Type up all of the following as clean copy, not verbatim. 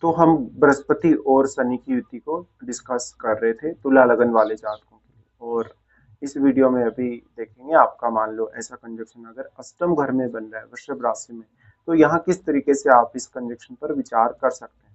तो हम बृहस्पति और शनि की युति को डिस्कस कर रहे थे तुला लगन वाले जातकों के लिए। और इस वीडियो में अभी देखेंगे आपका मान लो ऐसा कंजक्शन अगर अष्टम घर में बन रहा है वृषभ राशि में, तो यहाँ किस तरीके से आप इस कंजक्शन पर विचार कर सकते हैं।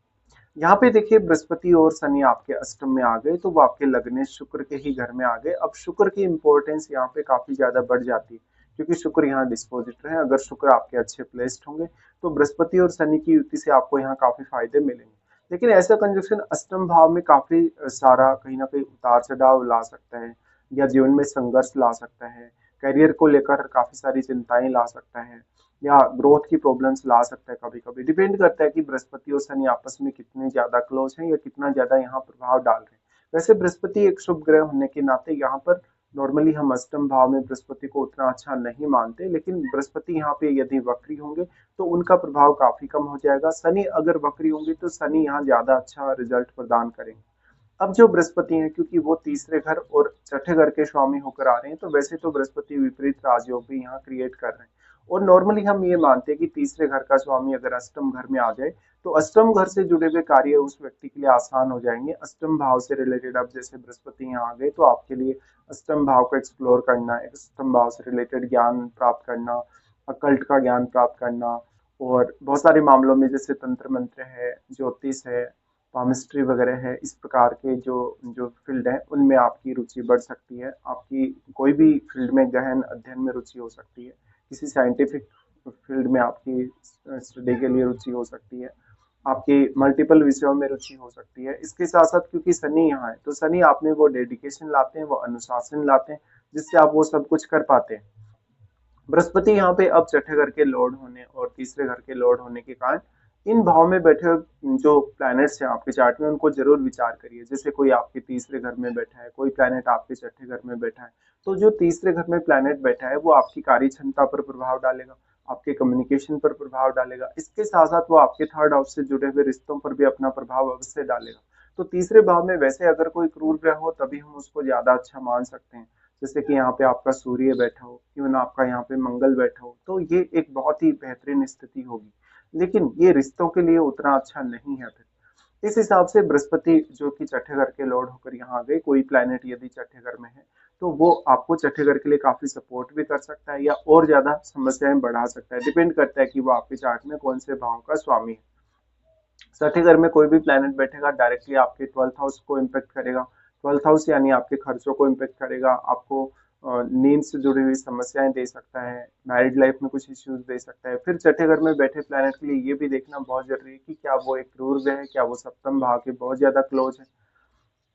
यहाँ पे देखिए बृहस्पति और शनि आपके अष्टम में आ गए तो वो आपके लग्न शुक्र के ही घर में आ गए। अब शुक्र की इंपॉर्टेंस यहाँ पे काफी ज्यादा बढ़ जाती है क्योंकि शुक्र यहाँ डिस्पोजिटर है। अगर शुक्र आपके अच्छे प्लेस्ड होंगे तो बृहस्पति और शनि की युति से आपको यहाँ काफी फायदे मिलेंगे। लेकिन ऐसा कंजक्शन अष्टम भाव में काफी सारा कहीं ना कहीं उतार चढ़ाव ला सकता है या जीवन में संघर्ष ला सकता है, करियर को लेकर काफी सारी चिंताएं ला सकता है या ग्रोथ की प्रॉब्लम्स ला सकता है। कभी कभी डिपेंड करता है कि बृहस्पति और शनि आपस में कितने ज्यादा क्लोज हैं या कितना ज्यादा यहाँ प्रभाव डाल रहे हैं। वैसे बृहस्पति एक शुभ ग्रह होने के नाते यहाँ पर नॉर्मली हम अष्टम भाव में बृहस्पति को उतना अच्छा नहीं मानते, लेकिन बृहस्पति यहाँ पे यदि वक्री होंगे तो उनका प्रभाव काफी कम हो जाएगा। शनि अगर वक्री होंगे तो शनि यहाँ ज्यादा अच्छा रिजल्ट प्रदान करेंगे। अब जो बृहस्पति हैं क्योंकि वो तीसरे घर और छठे घर के स्वामी होकर आ रहे हैं, तो वैसे तो बृहस्पति विपरीत राजयोग भी यहाँ क्रिएट कर रहे हैं। और नॉर्मली हम ये मानते हैं कि तीसरे घर का स्वामी अगर अष्टम घर में आ जाए तो अष्टम घर से जुड़े हुए कार्य उस व्यक्ति के लिए आसान हो जाएंगे। अष्टम भाव से रिलेटेड अब जैसे बृहस्पति यहाँ आ गए तो आपके लिए अष्टम भाव को एक्सप्लोर करना, अष्टम भाव से रिलेटेड ज्ञान प्राप्त करना, अकल्ट का ज्ञान प्राप्त करना और बहुत सारे मामलों में जैसे तंत्र मंत्र है, ज्योतिष है, पामिस्ट्री वगैरह है, इस प्रकार के जो जो फील्ड है उनमें आपकी रुचि बढ़ सकती है। आपकी कोई भी फील्ड में गहन अध्ययन में रुचि हो सकती है, किसी साइंटिफिक फील्ड में आपकी स्टडी के लिए रुचि हो सकती है, आपकी मल्टीपल विषयों में रुचि हो सकती है। इसके साथ साथ क्योंकि शनि यहाँ है तो शनि आप में वो डेडिकेशन लाते हैं, वो अनुशासन लाते हैं जिससे आप वो सब कुछ कर पाते हैं। बृहस्पति यहाँ पे अब छठे घर के लॉर्ड होने और तीसरे घर के लॉर्ड होने के कारण इन भाव में बैठे जो प्लैनेट्स हैं आपके चार्ट में उनको जरूर विचार करिए। जैसे कोई आपके तीसरे घर में बैठा है, कोई प्लैनेट आपके छठे घर में बैठा है, तो जो तीसरे घर में प्लैनेट बैठा है वो आपकी कार्य क्षमता पर प्रभाव डालेगा, आपके कम्युनिकेशन पर प्रभाव डालेगा। इसके साथ साथ वो आपके थर्ड हाउस से जुड़े हुए रिश्तों पर भी अपना प्रभाव अवश्य डालेगा। तो तीसरे भाव में वैसे अगर कोई क्रूर ग्रह हो तभी हम उसको ज्यादा अच्छा मान सकते हैं। जैसे कि यहाँ पे आपका सूर्य बैठा हो, इवन आपका यहाँ पे मंगल बैठा हो, तो ये एक बहुत ही बेहतरीन स्थिति होगी। लेकिन ये रिश्तों के लिए उतना अच्छा नहीं है। फिर इस हिसाब से बृहस्पति जो कि छठे घर के लॉर्ड होकर यहाँ आ गए, कोई प्लैनेट यदि छठे घर में है तो वो आपको छठे घर के लिए काफी सपोर्ट भी कर सकता है या और ज्यादा समस्याएं बढ़ा सकता है। डिपेंड करता है कि वो आपके चार्ट में कौन से भाव का स्वामी है। छठे घर में कोई भी प्लैनेट बैठेगा डायरेक्टली आपके 12th हाउस को इम्पेक्ट करेगा। 12th हाउस यानी आपके खर्चों को इम्पेक्ट करेगा, आपको नींद से जुड़ी हुई समस्याएं दे सकता है, मैरिड लाइफ में कुछ इश्यूज दे सकता है। फिर छठे घर में बैठे प्लैनेट के लिए ये भी देखना बहुत जरूरी है कि क्या वो एक क्रूर ग्रह है, क्या वो सप्तम भाव के बहुत ज्यादा क्लोज है।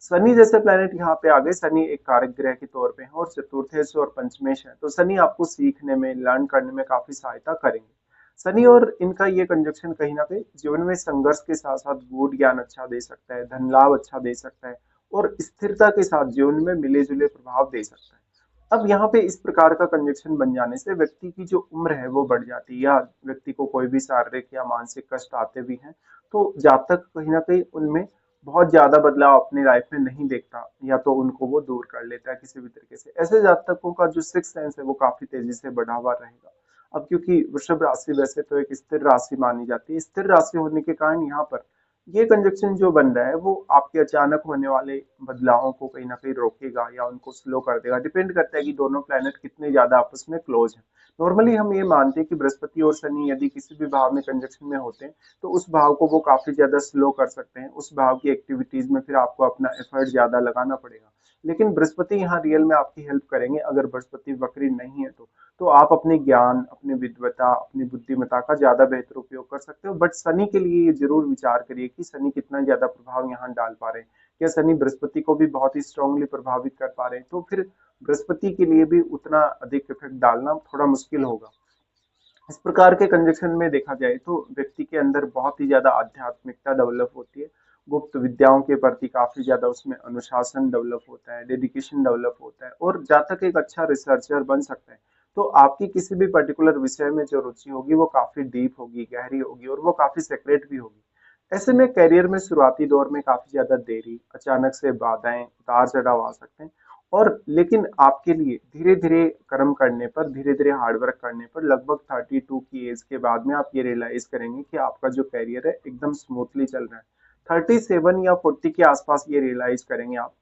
शनि जैसे प्लैनेट यहाँ पे आ गए, शनि एक कारक ग्रह के तौर पे है और चतुर्थेश और पंचमेश है, तो शनि आपको सीखने में, लर्न करने में काफी सहायता करेंगे। शनि और इनका ये कंजक्शन कहीं ना कहीं जीवन में संघर्ष के साथ साथ गूढ़ ज्ञान अच्छा दे सकता है, धन लाभ अच्छा दे सकता है और स्थिरता के साथ जीवन में मिले जुले प्रभाव दे सकता है। अब यहाँ पे इस प्रकार का कंजक्शन बन जाने से व्यक्ति की जो उम्र है वो बढ़ जाती है या व्यक्ति को कोई भी शारीरिक या मानसिक कष्ट आते भी हैं तो जातक कहीं ना कहीं उनमें बहुत ज्यादा बदलाव अपनी लाइफ में नहीं देखता या तो उनको वो दूर कर लेता है किसी भी तरीके से। ऐसे जातकों का जो सिक्स सेंस है वो काफी तेजी से बढ़ा हुआ रहेगा। अब क्योंकि वृषभ राशि वैसे तो एक स्थिर राशि मानी जाती है, स्थिर राशि होने के कारण यहाँ पर ये कंजक्शन जो बन रहा है वो आपके अचानक होने वाले बदलावों को कहीं ना कहीं रोकेगा या उनको स्लो कर देगा। डिपेंड करता है कि दोनों प्लैनेट कितने ज्यादा आपस में क्लोज हैं। नॉर्मली हम ये मानते हैं कि बृहस्पति और शनि यदि किसी भी भाव में कंजक्शन में होते हैं तो उस भाव को वो काफी ज्यादा स्लो कर सकते हैं, उस भाव की एक्टिविटीज में फिर आपको अपना एफर्ट ज्यादा लगाना पड़ेगा। लेकिन बृहस्पति यहाँ रियल में आपकी हेल्प करेंगे अगर बृहस्पति वक्री नहीं है तो आप अपने ज्ञान, अपनी विद्वता, अपनी बुद्धिमत्ता का ज्यादा बेहतर उपयोग कर सकते हो। बट शनि के लिए ये जरूर विचार करिए कि शनि कितना ज्यादा प्रभाव यहाँ डाल पा रहे हैं, क्या शनि बृहस्पति को भी बहुत ही स्ट्रांगली प्रभावित कर पा रहे हैं, तो फिर बृहस्पति के लिए भी उतना अधिक इफेक्ट डालना थोड़ा मुश्किल होगा। इस प्रकार के कंजक्शन में देखा जाए तो व्यक्ति के अंदर बहुत ही ज्यादा आध्यात्मिकता डेवलप होती है, गुप्त विद्याओं के प्रति काफी ज्यादा उसमें अनुशासन डेवलप होता है, डेडिकेशन डेवलप होता है और जातक एक अच्छा रिसर्चर बन सकता है। तो आपकी किसी भी पर्टिकुलर विषय में जो रुचि होगी वो काफी डीप होगी, गहरी होगी और वो काफी सेक्रेट भी होगी। ऐसे में करियर में शुरुआती दौर में काफी ज्यादा देरी, अचानक से बाधाएं, उतार चढ़ाव आ सकते हैं और लेकिन आपके लिए धीरे धीरे कर्म करने पर, धीरे धीरे हार्डवर्क करने पर लगभग 32 की एज के बाद में आप ये रियलाइज करेंगे कि आपका जो करियर है एकदम स्मूथली चल रहा है। 37 या 40 के आसपास ये रियलाइज करेंगे आप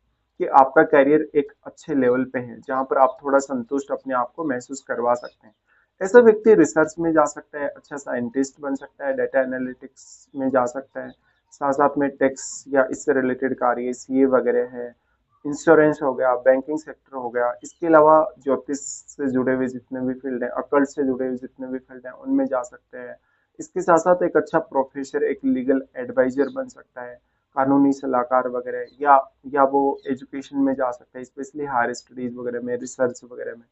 कि आपका करियर एक अच्छे लेवल पे है, जहां पर आप थोड़ा संतुष्ट अपने आप को महसूस करवा सकते हैं। ऐसा व्यक्ति रिसर्च में जा सकता है, अच्छा साइंटिस्ट बन सकता है, डाटा एनालिटिक्स में जा सकता है, साथ साथ में टैक्स या इससे रिलेटेड कार्य, सीए वगैरह है, इंश्योरेंस हो गया, बैंकिंग सेक्टर हो गया। इसके अलावा ज्योतिष से जुड़े हुए जितने भी फील्ड हैं, अकल्ट से जुड़े हुए जितने भी फील्ड हैं, उनमें जा सकते हैं। इसके साथ साथ एक अच्छा प्रोफेसर, एक लीगल एडवाइजर बन सकता है, कानूनी सलाहकार वगैरह, या वो एजुकेशन में जा सकता है, स्पेशली हायर स्टडीज वगैरह में, रिसर्च वगैरह में।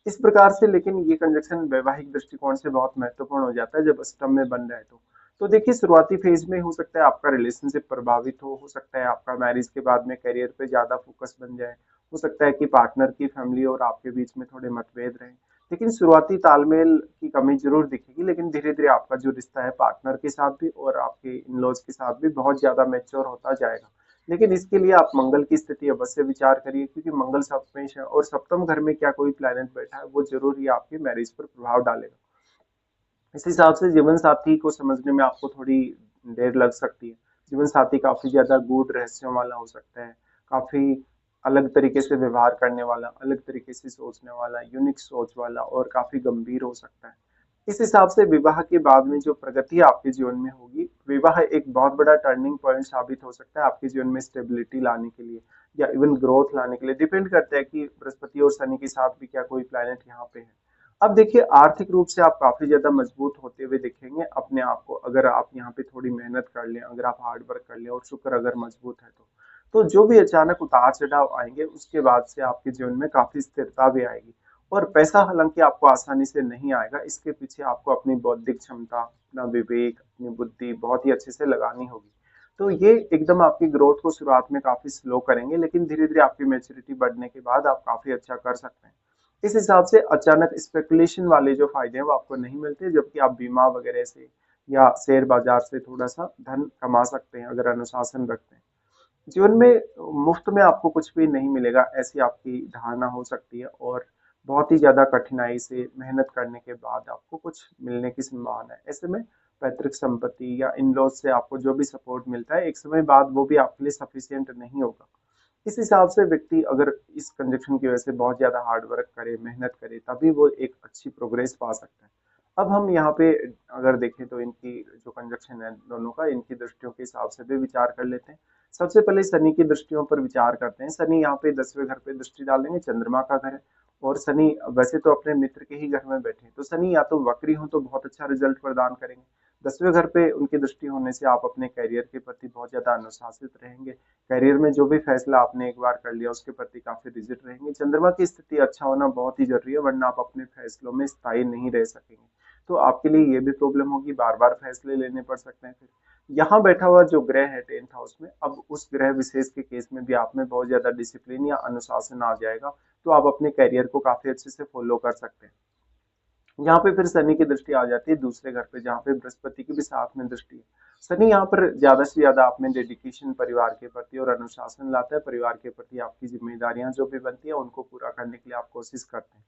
इस प्रकार से लेकिन ये कंजक्शन वैवाहिक दृष्टिकोण से बहुत महत्वपूर्ण हो जाता है जब अष्टम में बन रहा है तो देखिए शुरुआती फेज में हो सकता है आपका रिलेशनशिप प्रभावित हो सकता है आपका मैरिज के बाद में करियर पे ज्यादा फोकस बन जाए, हो सकता है कि पार्टनर की फैमिली और आपके बीच में थोड़े मतभेद रहे। लेकिन शुरुआती तालमेल की कमी जरूर दिखेगी, लेकिन धीरे धीरे आपका जो रिश्ता है पार्टनर के साथ भी और आपके इन लॉज के साथ भी बहुत ज्यादा मैच्योर होता जाएगा। लेकिन इसके लिए आप मंगल की स्थिति अवश्य विचार करिए, क्योंकि मंगल सप्तमेश है और सप्तम घर में क्या कोई प्लैनेट बैठा है, वो जरूर ही आपकी मैरिज पर प्रभाव डालेगा। इस हिसाब से जीवन साथी को समझने में आपको थोड़ी देर लग सकती है। जीवन साथी काफी ज्यादा गूढ़ रहस्यों वाला हो सकता है, काफी अलग तरीके से व्यवहार करने वाला, अलग तरीके से सोचने वाला, यूनिक सोच वाला और काफी गंभीर हो सकता है। इस हिसाब से विवाह के बाद में जो प्रगति आपके जीवन में होगी, विवाह एक बहुत बड़ा टर्निंग पॉइंट साबित हो सकता है आपके जीवन में स्टेबिलिटी लाने के लिए या इवन ग्रोथ लाने के लिए। डिपेंड करता है कि बृहस्पति और शनि के साथ भी क्या कोई प्लैनेट यहाँ पे है। अब देखिए आर्थिक रूप से आप काफी ज्यादा मजबूत होते हुए दिखेंगे अपने आप को, अगर आप यहाँ पे थोड़ी मेहनत कर लें, अगर आप हार्ड वर्क कर लें और शुक्र अगर मजबूत है तो जो भी अचानक उतार चढ़ाव आएंगे उसके बाद से आपके जीवन में काफी स्थिरता भी आएगी। और पैसा हालांकि आपको आसानी से नहीं आएगा, इसके पीछे आपको अपनी बौद्धिक क्षमता, अपना विवेक, अपनी बुद्धि बहुत ही अच्छे से लगानी होगी। तो ये एकदम आपकी ग्रोथ को शुरुआत में काफी स्लो करेंगे, लेकिन धीरे धीरे आपकी मैच्योरिटी बढ़ने के बाद आप काफी अच्छा कर सकते हैं। इस हिसाब से अचानक स्पेकुलेशन वाले जो फायदे हैं वो आपको नहीं मिलते, जबकि आप बीमा वगैरह से या शेयर बाजार से थोड़ा सा धन कमा सकते हैं अगर अनुशासन रखते हैं। जीवन में मुफ्त में आपको कुछ भी नहीं मिलेगा, ऐसी आपकी धारणा हो सकती है, और बहुत ही ज्यादा कठिनाई से मेहनत करने के बाद आपको कुछ मिलने की संभावना है। ऐसे में पैतृक संपत्ति या इन लॉज से आपको जो भी सपोर्ट मिलता है एक समय बाद वो भी आपके लिए सफिशियंट नहीं होगा। इस हिसाब से व्यक्ति अगर इस कंजक्शन की वजह से बहुत ज्यादा हार्ड वर्क करे, मेहनत करे, तभी वो एक अच्छी प्रोग्रेस पा सकता है। अब हम यहाँ पे अगर देखें तो इनकी जो कंजक्शन है दोनों का, इनकी दृष्टियों के हिसाब से भी विचार कर लेते हैं। सबसे पहले शनि की दृष्टियों पर विचार करते हैं। शनि यहाँ पे 10वें घर पे दृष्टि डालेंगे, चंद्रमा का घर है, और शनि वैसे तो अपने मित्र के ही घर में बैठे हैं, तो शनि या तो वक्री हो तो बहुत अच्छा रिजल्ट प्रदान करेंगे। 10वें घर पे उनकी दृष्टि होने से आप अपने करियर के प्रति बहुत ज्यादा अनुशासित रहेंगे। करियर में जो भी फैसला आपने एक बार कर लिया उसके प्रति काफी रिजिड रहेंगे। चंद्रमा की स्थिति अच्छा होना बहुत ही जरूरी है, वरना आप अपने फैसलों में स्थायी नहीं रह सकेंगे। तो आपके लिए ये भी प्रॉब्लम होगी, बार बार फैसले लेने पड़ सकते हैं। फिर यहाँ बैठा हुआ जो ग्रह है 10th हाउस में, अब उस ग्रह विशेष के केस में भी आप में बहुत ज्यादा डिसिप्लिन या अनुशासन आ जाएगा, तो आप अपने करियर को काफी अच्छे से फॉलो कर सकते हैं। यहाँ पे फिर शनि की दृष्टि आ जाती है दूसरे घर पे, जहाँ पे बृहस्पति की भी साथ में दृष्टि है। शनि यहाँ पर ज्यादा से ज्यादा आप में डेडिकेशन परिवार के प्रति और अनुशासन लाता है। परिवार के प्रति आपकी जिम्मेदारियां जो भी बनती है उनको पूरा करने के लिए आप कोशिश करते हैं।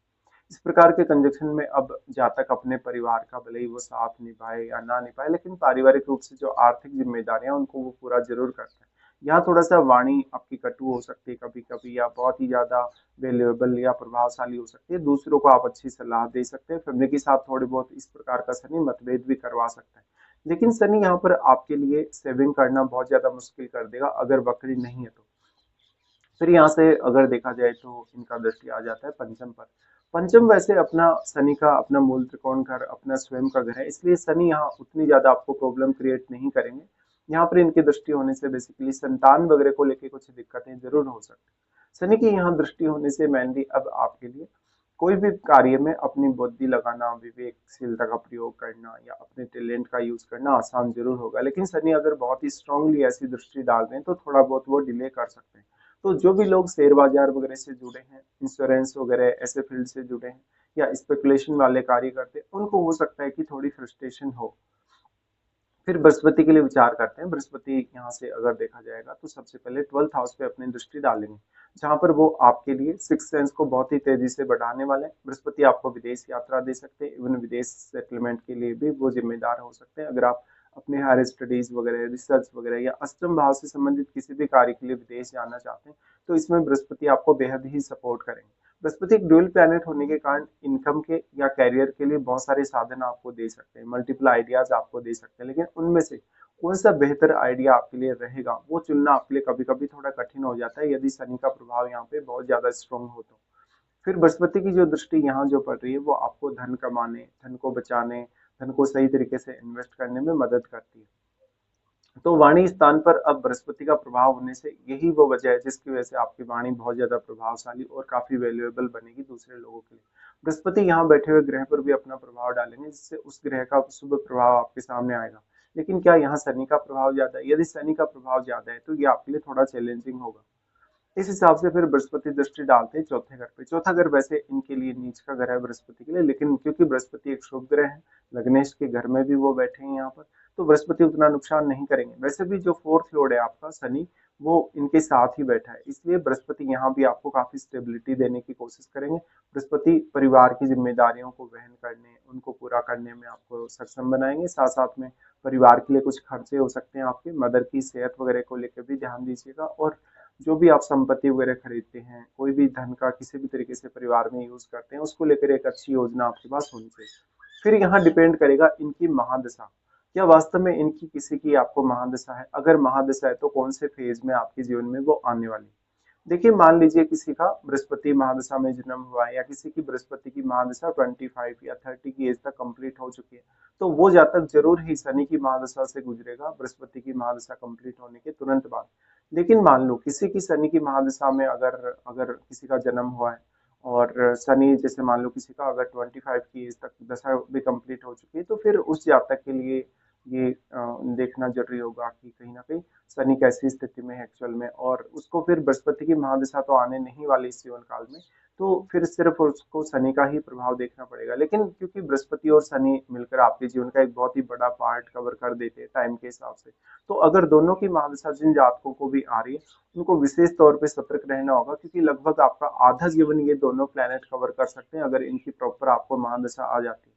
इस प्रकार के कंजक्शन में अब जातक अपने परिवार का भले ही वो साथ निभाए या ना निभाए, लेकिन पारिवारिक रूप से जो आर्थिक जिम्मेदारियां उनको वो पूरा जरूर करता है। यहाँ थोड़ा सा वाणी आपकी कटु हो सकती है कभी कभी, या बहुत ही ज्यादा वैल्यूएबल या प्रभावशाली हो सकती है। दूसरों को आप अच्छी सलाह दे सकते हैं। फैमिली के साथ थोड़े बहुत इस प्रकार का शनि मतभेद भी करवा सकता है। लेकिन शनि यहाँ पर आपके लिए सेविंग करना बहुत ज्यादा मुश्किल कर देगा अगर वक्री नहीं है तो। फिर यहाँ से अगर देखा जाए तो इनका दृष्टि आ जाता है पंचम पर। पंचम वैसे अपना शनि का अपना मूल त्रिकोण घर, अपना स्वयं का घर है, इसलिए शनि यहाँ उतनी ज्यादा आपको प्रॉब्लम क्रिएट नहीं करेंगे। यहाँ पर इनकी दृष्टि होने से बेसिकली संतान वगैरह को लेके कुछ दिक्कतें जरूर हो सकती है। शनि की यहाँ दृष्टि होने से मेनली अब आपके लिए कोई भी कार्य में अपनी बुद्धि लगाना, विवेकशीलता का प्रयोग करना या अपने टैलेंट का यूज करना आसान जरूर होगा। लेकिन शनि अगर बहुत ही स्ट्रांगली ऐसी दृष्टि डाल दें तो थोड़ा बहुत वो डिले कर सकते हैं। तो जो भी लोग शेयर बाजार वगैरह से जुड़े हैं, इंश्योरेंस वगैरह ऐसे फील्ड से जुड़े हैं या स्पेकुलेशन वाले कार्य करते हैं, उनको हो सकता है कि थोड़ी फ्रस्ट्रेशन हो। फिर बृहस्पति के लिए विचार करते हैं। बृहस्पति यहाँ से अगर देखा जाएगा तो सबसे पहले 12th हाउस पे अपनी दृष्टि डालेंगे, जहाँ पर वो आपके लिए सिक्स सेंस को बहुत ही तेजी से बढ़ाने वाले हैं। बृहस्पति आपको विदेश यात्रा दे सकते हैं, इवन विदेश सेटलमेंट के लिए भी वो जिम्मेदार हो सकते हैं। अगर आप अपने हायर स्टडीज वगैरह, रिसर्च वगैरह या अष्टम भाव से संबंधित किसी भी कार्य के लिए विदेश जाना चाहते हैं, तो इसमें बृहस्पति आपको बेहद ही सपोर्ट करेंगे। बृहस्पति एक ड्यूल प्लैनेट होने के कारण इनकम के या कैरियर के लिए बहुत सारे साधन आपको दे सकते हैं, मल्टीपल आइडियाज आपको दे सकते हैं, लेकिन उनमें से कौन सा बेहतर आइडिया आपके लिए रहेगा वो चुनना आपके लिए कभी कभी थोड़ा कठिन हो जाता है, यदि शनि का प्रभाव यहाँ पे बहुत ज्यादा स्ट्रॉन्ग हो तो। फिर बृहस्पति की जो दृष्टि यहाँ जो पड़ रही है वो आपको धन कमाने, धन को बचाने, धन को सही तरीके से इन्वेस्ट करने में मदद करती है। तो वाणी स्थान पर अब बृहस्पति का प्रभाव होने से यही वो वजह है जिसकी वजह से आपकी वाणी बहुत ज्यादा प्रभावशाली और काफी वैल्यूएबल बनेगी दूसरे लोगों के लिए। बृहस्पति यहाँ बैठे हुए ग्रह पर भी अपना प्रभाव डालेंगे, जिससे उस ग्रह का शुभ प्रभाव आपके सामने आएगा। लेकिन क्या यहाँ शनि का प्रभाव ज्यादा है? यदि शनि का प्रभाव ज्यादा है तो ये आपके लिए थोड़ा चैलेंजिंग होगा। इस हिसाब से फिर बृहस्पति दृष्टि डालते हैं चौथे घर पे। चौथा घर वैसे इनके लिए नीच का घर है बृहस्पति के लिए, लेकिन क्योंकि बृहस्पति एक शुभ ग्रह है, लग्नेश के घर में भी वो बैठे हैं यहाँ पर, तो बृहस्पति उतना नुकसान नहीं करेंगे। वैसे भी जो फोर्थ लॉर्ड है आपका शनि, वो इनके साथ ही बैठा है, इसलिए बृहस्पति यहाँ भी आपको काफी स्टेबिलिटी देने की कोशिश करेंगे। बृहस्पति परिवार की जिम्मेदारियों को वहन करने, उनको पूरा करने में आपको सक्षम बनाएंगे। साथ साथ में परिवार के लिए कुछ खर्चे हो सकते हैं आपके, मदर की सेहत वगैरह को लेकर भी ध्यान दीजिएगा। और जो भी आप संपत्ति वगैरह खरीदते हैं, कोई भी धन का किसी भी तरीके से परिवार में यूज करते हैं, उसको लेकर एक अच्छी योजना आपके पास होनी चाहिए। फिर यहाँ डिपेंड करेगा इनकी महादशा, क्या वास्तव में इनकी किसी की आपको महादशा है? अगर महादशा है तो कौन से फेज में आपके जीवन में वो आने वाली? देखिए, मान लीजिए किसी का बृहस्पति महादशा में जन्म हुआ है, या किसी की बृहस्पति की महादशा 25 या 30 की एज तक कंप्लीट हो चुकी है, तो वो जातक जरूर ही शनि की महादशा से गुजरेगा बृहस्पति की महादशा कंप्लीट होने के तुरंत बाद। लेकिन मान लो किसी की शनि की महादशा में अगर अगर किसी का जन्म हुआ है, और शनि जैसे मान लो किसी का अगर 25 की एज तक दशा भी कंप्लीट हो चुकी है, तो फिर उस जातक के लिए ये देखना जरूरी होगा कि कहीं ना कहीं शनि कैसी स्थिति में है एक्चुअल में, और उसको फिर बृहस्पति की महादशा तो आने नहीं वाली इस जीवन काल में, तो फिर सिर्फ उसको शनि का ही प्रभाव देखना पड़ेगा। लेकिन क्योंकि बृहस्पति और शनि मिलकर आपके जीवन का एक बहुत ही बड़ा पार्ट कवर कर देते हैं टाइम के हिसाब से, तो अगर दोनों की महादशा जिन जातकों को भी आ रही है, उनको विशेष तौर पे सतर्क रहना होगा, क्योंकि लगभग आपका आधा जीवन ये दोनों प्लैनेट कवर कर सकते हैं अगर इनकी प्रॉपर आपको महादशा आ जाती है।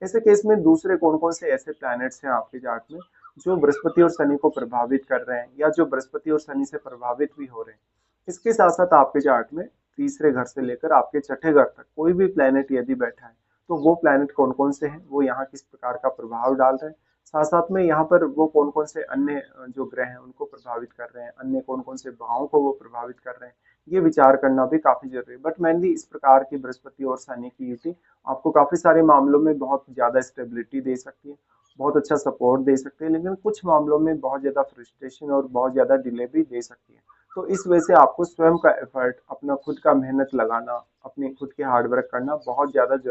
ऐसे केस में दूसरे कौन कौन से ऐसे प्लैनेट्स हैं आपके चार्ट में जो बृहस्पति और शनि को प्रभावित कर रहे हैं, या जो बृहस्पति और शनि से प्रभावित भी हो रहे हैं? इसके साथ साथ आपके चार्ट में तीसरे घर से लेकर आपके छठे घर तक कोई भी प्लैनेट यदि बैठा है, तो वो प्लैनेट कौन कौन से हैं, वो यहाँ किस प्रकार का प्रभाव डाल रहे हैं, साथ साथ में यहाँ पर वो कौन कौन से अन्य जो ग्रह हैं उनको प्रभावित कर रहे हैं, अन्य कौन कौन से भावों को वो प्रभावित कर रहे हैं, ये विचार करना भी काफी जरूरी है। बट मेनली इस प्रकार की बृहस्पति और शनि की युति आपको काफी सारे मामलों में बहुत ज्यादा स्टेबिलिटी दे सकती है, बहुत अच्छा सपोर्ट दे सकते हैं, लेकिन कुछ मामलों में बहुत ज्यादा फ्रस्ट्रेशन और बहुत ज्यादा डिले भी दे सकती है। तो इस वजह से आपको स्वयं का एफर्ट, अपना खुद का मेहनत लगाना, अपनी खुद की हार्डवर्क करना बहुत ज्यादा जरूरी